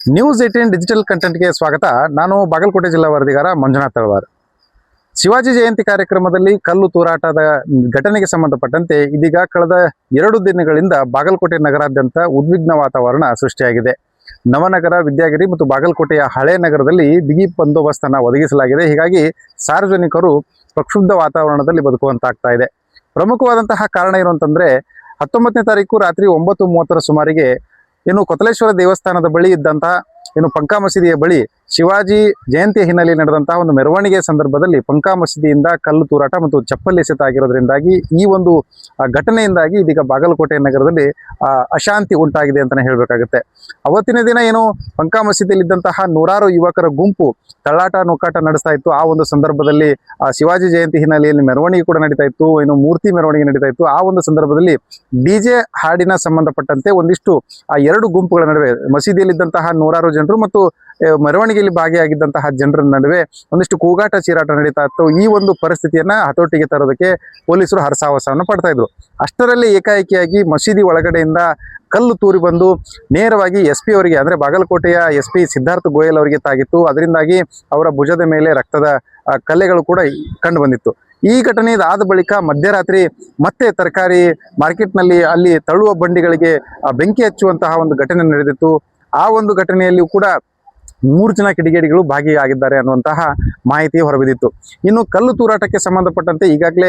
News 18 digital ಕಂಟೆಂಟ್ಗೆ ಸ್ವಾಗತ. ನಾನು ಬಾಗಲಕೋಟೆ ಜಿಲ್ಲಾ ವರದಿಗಾರ ಮಂಜುನಾಥ್ ತಳವಾರ್. ಶಿವಾಜಿ ಜಯಂತಿ ಕಾರ್ಯಕ್ರಮದಲ್ಲಿ ಕಲ್ಲು ತೂರಾಟದ ಘಟನೆಗೆ ಸಂಬಂಧಪಟ್ಟಂತೆ ಇದೀಗ ಕಳೆದ 2 ದಿನಗಳಿಂದ ಬಾಗಲಕೋಟೆ ನಗರಾದ್ಯಂತ ಉದ್ವಿಗ್ನ ವಾತಾವರಣ ಸೃಷ್ಟಿಯಾಗಿದೆ. ನವನಗರ, ವಿದ್ಯಾಗಿರಿ ಮತ್ತು ಬಾಗಲಕೋಟೆಯ ಹಳೆ ನಗರದಲ್ಲಿ ಬಿಗಿ ಬಂದೋಬಸ್ತನ್ನು ಒದಗಿಸಲಾಗಿದೆ. ಹೀಗಾಗಿ ಸಾರ್ವಜನಿಕರು ಪ್ರಕ್ಷುಬ್ಧ ವಾತಾವರಣದಲ್ಲಿ ಬದುಕುವಂತಾಗ್ತಾ ಇದೆ. ಪ್ರಮುಖವಾದಂತಹ ಕಾರಣ ಏನು ಅಂತಂದ್ರೆ 19ನೇ ತಾರೀಕು ರಾತ್ರಿ 9:30 ಸುಮಾರಿಗೆ ಕೊತಲೇಶ್ವರ ದೇವಸ್ಥಾನದ ಬಳಿ ಇದ್ದಂತಹ ಪಂಕಾ ಮಸೀದಿಯ ಬಳಿ ಶಿವಾಜಿ ಜಯಂತಿ ಹಿನ್ನೆಲೆಯಲ್ಲಿ ನಡೆದಂತಹ ಒಂದು ಮೆರವಣಿಗೆ ಸಂದರ್ಭದಲ್ಲಿ ಪಂಕಾ ಮಸೀದಿಯಿಂದ ಕಲ್ಲು ತೂರಾಟ ಮತ್ತು ಚಪ್ಪಲಿ ಎಸೆತ ಆಗಿರೋದ್ರಿಂದಾಗಿ ಈ ಒಂದು ಘಟನೆಯಿಂದಾಗಿ ಇದೀಗ ಬಾಗಲಕೋಟೆ ನಗರದಲ್ಲಿ ಅಶಾಂತಿ ಉಂಟಾಗಿದೆ ಅಂತಾನೆ ಹೇಳಬೇಕಾಗುತ್ತೆ. ಅವತ್ತಿನ ದಿನ ಪಂಕಾ ಮಸೀದಿಯಲ್ಲಿ ಇದ್ದಂತಹ ನೂರಾರು ಯುವಕರ ಗುಂಪು ತಳ್ಳಾಟ ನುಕ್ಕಾಟ ನಡೆಸ್ತಾ ಇತ್ತು. ಆ ಒಂದು ಸಂದರ್ಭದಲ್ಲಿ ಶಿವಾಜಿ ಜಯಂತಿ ಹಿನ್ನೆಲೆಯಲ್ಲಿ ಮೆರವಣಿಗೆ ಕೂಡ ನಡೀತಾ ಇತ್ತು, ಮೂರ್ತಿ ಮೆರವಣಿಗೆ ನಡೀತಾ ಇತ್ತು. ಆ ಒಂದು ಸಂದರ್ಭದಲ್ಲಿ ಡಿಜೆ ಹಾಡಿನ ಸಂಬಂಧಪಟ್ಟಂತೆ ಒಂದಿಷ್ಟು ಆ 2 ಗುಂಪುಗಳ ನಡುವೆ ಮಸೀದಿಯಲ್ಲಿದ್ದಂತಹ ನೂರಾರು ಜನರು ಮತ್ತು ಮೆರವಣಿಗೆಯಲ್ಲಿ ಭಾಗಿಯಾಗಿದ್ದಂತಹ ಜನರ ನಡುವೆ ಒಂದಿಷ್ಟು ಕೂಗಾಟ ಚೀರಾಟ ನಡೀತಾ ಇತ್ತು. ಈ ಒಂದು ಪರಿಸ್ಥಿತಿಯನ್ನ ಹತೋಟಿಗೆ ತರೋದಕ್ಕೆ ಪೊಲೀಸರು ಹರಸಾಹಸವನ್ನು ಪಡ್ತಾ ಇದ್ರು. ಅಷ್ಟರಲ್ಲಿ ಏಕಾಏಕಿಯಾಗಿ ಮಸೀದಿ ಒಳಗಡೆಯಿಂದ ಕಲ್ಲು ತೂರಿ ಬಂದು ನೇರವಾಗಿ SP ಅವರಿಗೆ, ಅಂದ್ರೆ ಬಾಗಲಕೋಟೆಯ SP ಸಿದ್ಧಾರ್ಥ ಗೋಯಲ್ ಅವರಿಗೆ ತಾಗಿತ್ತು. ಅದರಿಂದಾಗಿ ಅವರ ಭುಜದ ಮೇಲೆ ರಕ್ತದ ಕಲೆಗಳು ಕೂಡ ಕಂಡು ಬಂದಿತ್ತು. ಈ ಘಟನೆ ಆದ ಬಳಿಕ ಮಧ್ಯರಾತ್ರಿ ಮತ್ತೆ ತರಕಾರಿ ಮಾರ್ಕೆಟ್ನಲ್ಲಿ ಅಲ್ಲಿ ತಳ್ಳುವ ಬಂಡಿಗಳಿಗೆ ಬೆಂಕಿ ಹಚ್ಚುವಂತಹ ಒಂದು ಘಟನೆ ನಡೆದಿತ್ತು. ಆ ಒಂದು ಘಟನೆಯಲ್ಲಿ ಕೂಡ 3 ಜನ ಕಿಡಿಗೇಡಿಗಳು ಭಾಗಿಯಾಗಿದ್ದಾರೆ ಅನ್ನುವಂತಹ ಮಾಹಿತಿ ಹೊರಬಿದ್ದಿತ್ತು. ಇನ್ನು ಕಲ್ಲು ತೂರಾಟಕ್ಕೆ ಸಂಬಂಧಪಟ್ಟಂತೆ ಈಗಾಗಲೇ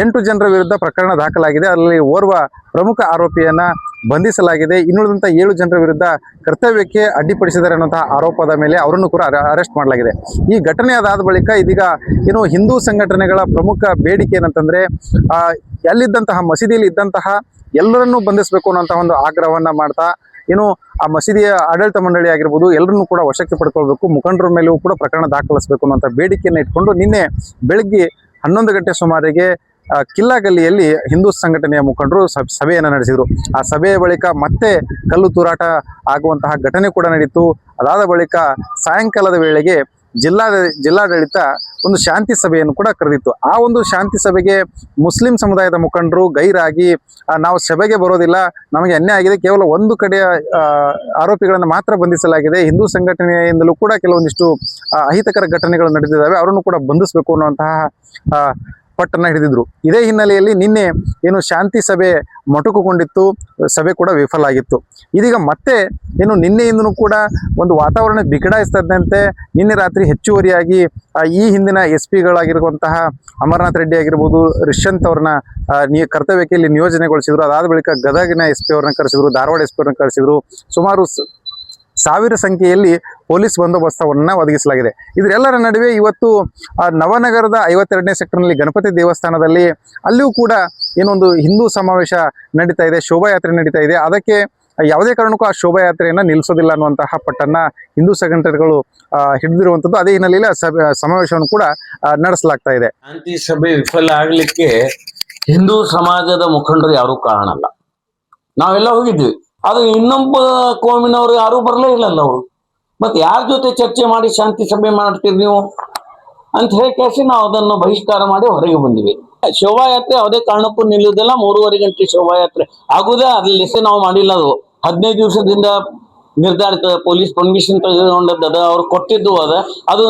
8 ಜನರ ವಿರುದ್ಧ ಪ್ರಕರಣ ದಾಖಲಾಗಿದೆ. ಅದರಲ್ಲಿ ಓರ್ವ ಪ್ರಮುಖ ಆರೋಪಿಯನ್ನ ಬಂಧಿಸಲಾಗಿದೆ. ಇನ್ನುಳಿದಂಥ 7 ಜನರ ವಿರುದ್ಧ ಕರ್ತವ್ಯಕ್ಕೆ ಅಡ್ಡಿಪಡಿಸಿದ್ದಾರೆ ಅನ್ನುವಂತಹ ಆರೋಪದ ಮೇಲೆ ಅವರನ್ನು ಕೂಡ ಅರೆಸ್ಟ್ ಮಾಡಲಾಗಿದೆ. ಈ ಘಟನೆ ಅದಾದ ಬಳಿಕ ಇದೀಗ ಹಿಂದೂ ಸಂಘಟನೆಗಳ ಪ್ರಮುಖ ಬೇಡಿಕೆ ಏನಂತಂದ್ರೆ ಅಲ್ಲಿದ್ದಂತಹ ಮಸೀದಿಯಲ್ಲಿ ಇದ್ದಂತಹ ಎಲ್ಲರನ್ನೂ ಬಂಧಿಸಬೇಕು ಅನ್ನುವಂತಹ ಒಂದು ಆಗ್ರಹವನ್ನ ಮಾಡ್ತಾ ಆ ಮಸೀದಿಯ ಆಡಳಿತ ಮಂಡಳಿ ಆಗಿರ್ಬೋದು ಎಲ್ಲರನ್ನೂ ಕೂಡ ವಶಕ್ಕೆ ಪಡ್ಕೊಳ್ಬೇಕು, ಮುಖಂಡರ ಮೇಲೂ ಕೂಡ ಪ್ರಕರಣ ದಾಖಲಿಸಬೇಕು ಅನ್ನುವಂಥ ಬೇಡಿಕೆಯನ್ನು ಇಟ್ಕೊಂಡು ನಿನ್ನೆ ಬೆಳಗ್ಗೆ 11 ಗಂಟೆ ಸುಮಾರಿಗೆ ಕಿಲ್ಲಾಗಲ್ಲಿಯಲ್ಲಿ ಹಿಂದೂ ಸಂಘಟನೆಯ ಮುಖಂಡರು ಸಭೆಯನ್ನು ನಡೆಸಿದರು. ಆ ಸಭೆಯ ಬಳಿಕ ಮತ್ತೆ ಕಲ್ಲು ತೂರಾಟ ಆಗುವಂತಹ ಘಟನೆ ಕೂಡ ನಡೀತು. ಅದಾದ ಬಳಿಕ ಸಾಯಂಕಾಲದ ವೇಳೆಗೆ ಜಿಲ್ಲಾಡಳಿತ ಒಂದು ಶಾಂತಿ ಸಭೆಯನ್ನು ಕೂಡ ಕರೆದಿತ್ತು. ಆ ಒಂದು ಶಾಂತಿ ಸಭೆಗೆ ಮುಸ್ಲಿಂ ಸಮುದಾಯದ ಮುಖಂಡರು ಗೈರಾಗಿ ನಾವು ಸಭೆಗೆ ಬರೋದಿಲ್ಲ, ನಮಗೆ ಅನ್ಯಾಯ ಆಗಿದೆ, ಕೇವಲ ಒಂದು ಕಡೆಯ ಆರೋಪಿಗಳನ್ನು ಮಾತ್ರ ಬಂಧಿಸಲಾಗಿದೆ, ಹಿಂದೂ ಸಂಘಟನೆಯಿಂದಲೂ ಕೂಡ ಕೆಲವೊಂದಿಷ್ಟು ಅಹಿತಕರ ಘಟನೆಗಳು ನಡೆದಿದ್ದಾವೆ, ಅವರನ್ನು ಕೂಡ ಬಂಧಿಸಬೇಕು ಅನ್ನುವಂತಹ ಪಟ್ಟನ್ನ ಹಿಡಿದಿದ್ರು. ಇದೇ ಹಿನ್ನೆಲೆಯಲ್ಲಿ ನಿನ್ನೆ ಶಾಂತಿ ಸಭೆ ಮೊಟಕುಗೊಂಡಿತ್ತು, ಸಭೆ ಕೂಡ ವಿಫಲ ಆಗಿತ್ತು. ಇದೀಗ ಮತ್ತೆ ನಿನ್ನೆಯಿಂದನೂ ಕೂಡ ಒಂದು ವಾತಾವರಣ ಬಿಗಡಾಯಿಸ್ತದಂತೆ ನಿನ್ನೆ ರಾತ್ರಿ ಹೆಚ್ಚುವರಿಯಾಗಿ ಈ ಹಿಂದಿನ SP-ಗಳಾಗಿರುವಂತಹ ಅಮರನಾಥ್ ರೆಡ್ಡಿ ಆಗಿರ್ಬೋದು, ರಿಷಂತ್ ಅವ್ರನ್ನ ಕರ್ತವ್ಯಕ್ಕೆ ಇಲ್ಲಿ ನಿಯೋಜನೆಗೊಳಿಸಿದ್ರು. ಅದಾದ ಬಳಿಕ ಗದಗಿನ SP ಅವ್ರನ್ನ ಕರೆಸಿದ್ರು, ಧಾರವಾಡ SP ಅವ್ರನ್ನ ಕರೆಸಿದ್ರು. ಸುಮಾರು 1000 ಸಂಖ್ಯೆಯಲ್ಲಿ ಪೊಲೀಸ್ ಬಂದೋಬಸ್ತವನ್ನು ಒದಗಿಸಲಾಗಿದೆ. ಇದರೆಲ್ಲರ ನಡುವೆ ಇವತ್ತು ನವನಗರದ 52ನೇ ಸೆಕ್ಟರ್ನಲ್ಲಿ ಗಣಪತಿ ದೇವಸ್ಥಾನದಲ್ಲಿ ಅಲ್ಲಿಯೂ ಕೂಡ ಒಂದು ಹಿಂದೂ ಸಮಾವೇಶ ನಡೀತಾ ಇದೆ, ಶೋಭಾಯಾತ್ರೆ ನಡೀತಾ ಇದೆ. ಅದಕ್ಕೆ ಯಾವುದೇ ಕಾರಣಕ್ಕೂ ಆ ಶೋಭಾಯಾತ್ರೆಯನ್ನು ನಿಲ್ಲಿಸೋದಿಲ್ಲ ಅನ್ನುವಂತಹ ಪಟ್ಟನ್ನ ಹಿಂದೂ ಸಂಘಟನೆಗಳು ಹಿಡಿದಿರುವಂಥದ್ದು. ಅದೇ ಹಿನ್ನೆಲೆಯಲ್ಲಿ ಸಮಾವೇಶವನ್ನು ಕೂಡ ನಡೆಸಲಾಗ್ತಾ ಇದೆ. ಶಾಂತಿ ಸಭೆ ವಿಫಲ ಆಗ್ಲಿಕ್ಕೆ ಹಿಂದೂ ಸಮಾಜದ ಮುಖಂಡರು ಯಾರು ಕಾರಣ ಅಲ್ಲ. ನಾವೆಲ್ಲ ಹೋಗಿದ್ವಿ, ಅದು ಇನ್ನೊಬ್ಬ ಕೋಮಿನವರು ಯಾರು ಬರಲೇ ಇಲ್ಲಲ್ಲ. ಅವರು ಮತ್ತೆ ಯಾರ ಜೊತೆ ಚರ್ಚೆ ಮಾಡಿ ಶಾಂತಿ ಸಭೆ ಮಾಡ್ತೀರಿ ನೀವು ಅಂತ ಹೇಳಿ ನಾವು ಅದನ್ನು ಬಹಿಷ್ಕಾರ ಮಾಡಿ ಹೊರಗೆ ಬಂದಿವಿ. ಶೋಭಾಯಾತ್ರೆ ಯಾವುದೇ ಕಾರಣಕ್ಕೂ ನಿಲ್ಲುವುದಿಲ್ಲ. 3:30 ಗಂಟೆ ಶೋಭಾಯಾತ್ರೆ ಆಗುದೇ ಅಲ್ಲಿ ನಾವು ಮಾಡಿಲ್ಲ. ಅದು 15 ದಿವಸದಿಂದ ನಿರ್ಧಾರಿತ ಪೊಲೀಸ್ ಪರ್ಮಿಷನ್ ತೆಗೆದುಕೊಂಡದ್ದು ಅವ್ರು ಕೊಟ್ಟಿದ್ದು ಅದು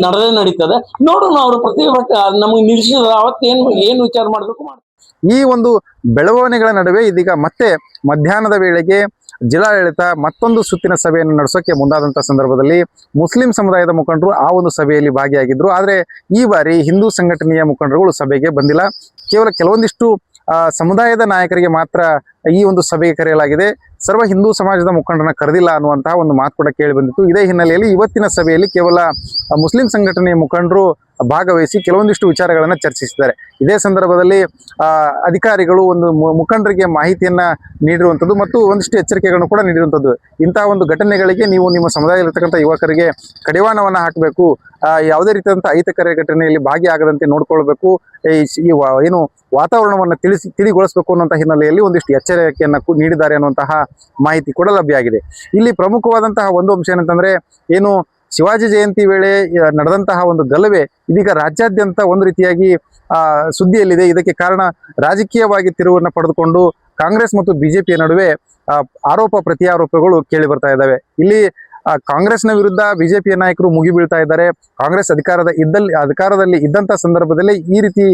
ನಡೆದೇ ನಡೀತದೆ. ನೋಡೋಣ, ಅವರು ಪ್ರತಿಭಟನೆ ನಮಗೆ ನಿಲ್ಲಿಸಿದ್ರೆ ಅವತ್ತೇನು ವಿಚಾರ ಮಾಡ್ಬೇಕು ಮಾಡ್ತಾರೆ. ಈ ಒಂದು ಬೆಳವಣಿಗೆಗಳ ನಡುವೆ ಇದೀಗ ಮತ್ತೆ ಮಧ್ಯಾಹ್ನದ ವೇಳೆಗೆ ಜಿಲ್ಲಾಡಳಿತ ಮತ್ತೊಂದು ಸುತ್ತಿನ ಸಭೆಯನ್ನು ನಡೆಸೋಕೆ ಮುಂದಾದಂತಹ ಸಂದರ್ಭದಲ್ಲಿ ಮುಸ್ಲಿಂ ಸಮುದಾಯದ ಮುಖಂಡರು ಆ ಒಂದು ಸಭೆಯಲ್ಲಿ ಭಾಗಿಯಾಗಿದ್ರು. ಆದರೆ ಈ ಬಾರಿ ಹಿಂದೂ ಸಂಘಟನೆಯ ಮುಖಂಡರುಗಳು ಸಭೆಗೆ ಬಂದಿಲ್ಲ. ಕೇವಲ ಕೆಲವೊಂದಿಷ್ಟು ಸಮುದಾಯದ ನಾಯಕರಿಗೆ ಮಾತ್ರ ಈ ಒಂದು ಸಭೆಗೆ ಕರೆಯಲಾಗಿದೆ. ಸರ್ವ ಹಿಂದೂ ಸಮಾಜದ ಮುಖಂಡರನ್ನ ಕರೆದಿಲ್ಲ ಅನ್ನುವಂತಹ ಒಂದು ಮಾತು ಕೂಡ ಕೇಳಿ ಬಂದಿತ್ತು. ಇದೇ ಹಿನ್ನೆಲೆಯಲ್ಲಿ ಇವತ್ತಿನ ಸಭೆಯಲ್ಲಿ ಕೇವಲ ಮುಸ್ಲಿಂ ಸಂಘಟನೆಯ ಮುಖಂಡರು ಭಾಗವಹಿಸಿ ಕೆಲವೊಂದಿಷ್ಟು ವಿಚಾರಗಳನ್ನು ಚರ್ಚಿಸಿದ್ದಾರೆ. ಇದೇ ಸಂದರ್ಭದಲ್ಲಿ ಅಧಿಕಾರಿಗಳು ಒಂದು ಮುಖಂಡರಿಗೆ ಮಾಹಿತಿಯನ್ನ ನೀಡಿರುವಂಥದ್ದು ಮತ್ತು ಒಂದಿಷ್ಟು ಎಚ್ಚರಿಕೆಗಳನ್ನು ಕೂಡ ನೀಡಿರುವಂಥದ್ದು. ಇಂತಹ ಒಂದು ಘಟನೆಗಳಿಗೆ ನೀವು ನಿಮ್ಮ ಸಮುದಾಯದಲ್ಲಿರ್ತಕ್ಕಂಥ ಯುವಕರಿಗೆ ಕಡಿವಾಣವನ್ನು ಹಾಕಬೇಕು, ಯಾವುದೇ ರೀತಿಯಾದಂಥ ಅಹಿತಕರ ಘಟನೆಯಲ್ಲಿ ಭಾಗಿಯಾಗದಂತೆ ನೋಡ್ಕೊಳ್ಬೇಕು, ವಾತಾವರಣವನ್ನು ತಿಳಿಗೊಳಿಸಬೇಕು ಅನ್ನುವಂಥ ಹಿನ್ನೆಲೆಯಲ್ಲಿ ಒಂದಿಷ್ಟು ಎಚ್ಚರಿಕೆಯನ್ನು ನೀಡಿದ್ದಾರೆ ಅನ್ನುವಂತಹ ಮಾಹಿತಿ ಕೂಡ ಲಭ್ಯ ಆಗಿದೆ. ಇಲ್ಲಿ ಪ್ರಮುಖವಾದಂತಹ ಒಂದು ಅಂಶ ಏನಂತಂದ್ರೆ ಶಿವಾಜಿ ಜಯಂತಿ ವೇಳೆ ನಡೆದಂತಹ ಒಂದು ಗಲಭೆ ಇದೀಗ ರಾಜ್ಯಾದ್ಯಂತ ಒಂದು ರೀತಿಯಾಗಿ ಸುದ್ದಿಯಲ್ಲಿದೆ. ಇದಕ್ಕೆ ಕಾರಣ ರಾಜಕೀಯವಾಗಿ ತಿರುವನ್ನು ಪಡೆದುಕೊಂಡು ಕಾಂಗ್ರೆಸ್ ಮತ್ತು ಬಿಜೆಪಿಯ ನಡುವೆ ಆರೋಪ ಪ್ರತ್ಯಾರೋಪಗಳು ಕೇಳಿ ಬರ್ತಾ ಇದ್ದಾವೆ. ಇಲ್ಲಿ ಕಾಂಗ್ರೆಸ್ನ ವಿರುದ್ಧ ಬಿಜೆಪಿಯ ನಾಯಕರು ಮುಗಿ ಬೀಳ್ತಾ ಇದ್ದಾರೆ. ಕಾಂಗ್ರೆಸ್ ಅಧಿಕಾರದಲ್ಲಿ ಇದ್ದಂಥ ಸಂದರ್ಭದಲ್ಲಿ ಈ ರೀತಿ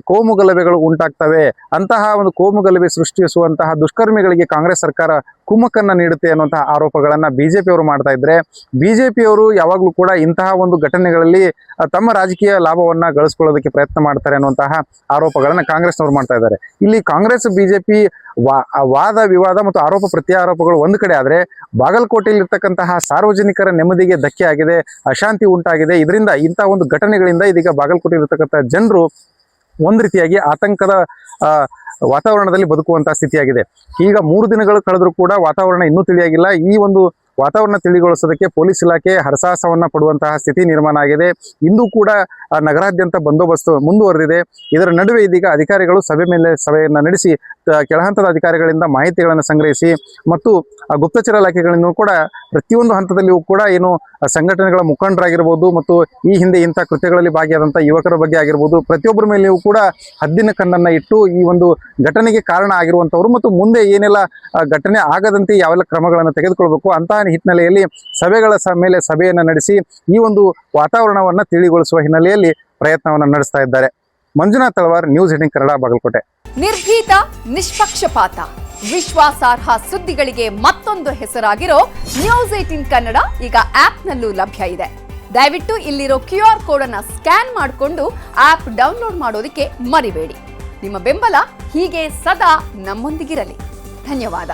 ಕೋಮು ಗಲಭೆಗಳು ಉಂಟಾಗ್ತವೆ, ಅಂತಹ ಒಂದು ಕೋಮು ಗಲಭೆ ಸೃಷ್ಟಿಸುವಂತಹ ದುಷ್ಕರ್ಮಿಗಳಿಗೆ ಕಾಂಗ್ರೆಸ್ ಸರ್ಕಾರ ಕುಮ್ಮಕ್ಕನ್ನ ನೀಡುತ್ತೆ ಅನ್ನುವಂತಹ ಆರೋಪಗಳನ್ನ ಬಿಜೆಪಿಯವರು ಮಾಡ್ತಾ ಇದ್ರೆ, ಬಿಜೆಪಿಯವರು ಯಾವಾಗಲೂ ಕೂಡ ಇಂತಹ ಒಂದು ಘಟನೆಗಳಲ್ಲಿ ತಮ್ಮ ರಾಜಕೀಯ ಲಾಭವನ್ನ ಗಳಿಸ್ಕೊಳ್ಳೋದಕ್ಕೆ ಪ್ರಯತ್ನ ಮಾಡ್ತಾರೆ ಅನ್ನುವಂತಹ ಆರೋಪಗಳನ್ನ ಕಾಂಗ್ರೆಸ್ನವರು ಮಾಡ್ತಾ ಇದ್ದಾರೆ. ಇಲ್ಲಿ ಕಾಂಗ್ರೆಸ್ ಬಿಜೆಪಿ ವಾದ ವಿವಾದ ಮತ್ತು ಆರೋಪ ಪ್ರತ್ಯಾರೋಪಗಳು ಒಂದು ಕಡೆ ಆದ್ರೆ, ಬಾಗಲಕೋಟೆಯಲ್ಲಿ ಇರ್ತಕ್ಕಂತಹ ಸಾರ್ವಜನಿಕರ ನೆಮ್ಮದಿಗೆ ಧಕ್ಕೆ ಆಗಿದೆ, ಅಶಾಂತಿ ಉಂಟಾಗಿದೆ. ಇದರಿಂದ ಇಂತಹ ಒಂದು ಘಟನೆಗಳಿಂದ ಇದೀಗ ಬಾಗಲಕೋಟೆ ಇರತಕ್ಕಂತಹ ಜನರು ಒಂದು ರೀತಿಯಾಗಿ ಆತಂಕದ ವಾತಾವರಣದಲ್ಲಿ ಬದುಕುವಂತಹ ಸ್ಥಿತಿಯಾಗಿದೆ. ಈಗ 3 ದಿನಗಳು ಕಳೆದರೂ ಕೂಡ ವಾತಾವರಣ ಇನ್ನೂ ತಿಳಿಯಾಗಿಲ್ಲ. ಈ ಒಂದು ವಾತಾವರಣ ತಿಳಿಗೊಳಿಸೋದಕ್ಕೆ ಪೊಲೀಸ್ ಇಲಾಖೆ ಹರಸಾಹಸವನ್ನ ಪಡುವಂತಹ ಸ್ಥಿತಿ ನಿರ್ಮಾಣ ಆಗಿದೆ. ಇಂದು ಕೂಡ ನಗರಾದ್ಯಂತ ಬಂದೋಬಸ್ತ್ ಮುಂದುವರೆದಿದೆ. ಇದರ ನಡುವೆ ಇದೀಗ ಅಧಿಕಾರಿಗಳು ಸಭೆಯನ್ನ ನಡೆಸಿ ಕೆಳಹಂತದ ಅಧಿಕಾರಿಗಳಿಂದ ಮಾಹಿತಿಗಳನ್ನು ಸಂಗ್ರಹಿಸಿ ಮತ್ತು ಗುಪ್ತಚರ ಇಲಾಖೆಗಳಿಂದ ಕೂಡ ಪ್ರತಿಯೊಂದು ಹಂತದಲ್ಲಿಯೂ ಕೂಡ ಏನು ಸಂಘಟನೆಗಳ ಮುಖಂಡರಾಗಿರ್ಬೋದು ಮತ್ತು ಈ ಹಿಂದೆ ಇಂಥ ಕೃತ್ಯಗಳಲ್ಲಿ ಭಾಗಿಯಾದಂಥ ಯುವಕರ ಬಗ್ಗೆ ಆಗಿರ್ಬೋದು, ಪ್ರತಿಯೊಬ್ಬರ ಮೇಲೆಯೂ ಕೂಡ ಹದ್ದಿನ ಕಣ್ಣನ್ನ ಇಟ್ಟು ಈ ಒಂದು ಘಟನೆಗೆ ಕಾರಣ ಆಗಿರುವಂಥವ್ರು ಮತ್ತು ಮುಂದೆ ಏನೆಲ್ಲ ಘಟನೆ ಆಗದಂತೆ ಯಾವೆಲ್ಲ ಕ್ರಮಗಳನ್ನು ತೆಗೆದುಕೊಳ್ಬೇಕು ಅಂತಹ ಹಿನ್ನೆಲೆಯಲ್ಲಿ ಮೇಲೆ ಸಭೆಯನ್ನು ನಡೆಸಿ ಈ ಒಂದು ವಾತಾವರಣವನ್ನು ತಿಳಿಗೊಳಿಸುವ ಹಿನ್ನೆಲೆಯಲ್ಲಿ ಪ್ರಯತ್ನವನ್ನು ನಡೆಸ್ತಾ ಇದ್ದಾರೆ. ಮಂಜುನಾಥ್ ತಳವಾರ್, ನ್ಯೂಸ್ 18 ಕನ್ನಡ, ಬಾಗಲಕೋಟೆ. ನಿರ್ಭೀತ, ನಿಷ್ಪಕ್ಷಪಾತ, ವಿಶ್ವಾಸಾರ್ಹ ಸುದ್ದಿಗಳಿಗೆ ಮತ್ತೊಂದು ಹೆಸರಾಗಿರೋ ನ್ಯೂಸ್ 18 ಕನ್ನಡ ಈಗ ಆಪ್ನಲ್ಲೂ ಲಭ್ಯ ಇದೆ. ದಯವಿಟ್ಟು ಇಲ್ಲಿರೋ QR ಕೋಡ್ ಅನ್ನ ಸ್ಕ್ಯಾನ್ ಮಾಡಿಕೊಂಡು ಆಪ್ ಡೌನ್ಲೋಡ್ ಮಾಡೋದಕ್ಕೆ ಮರಿಬೇಡಿ. ನಿಮ್ಮ ಬೆಂಬಲ ಹೀಗೆ ಸದಾ ನಮ್ಮೊಂದಿಗಿರಲಿ. ಧನ್ಯವಾದ.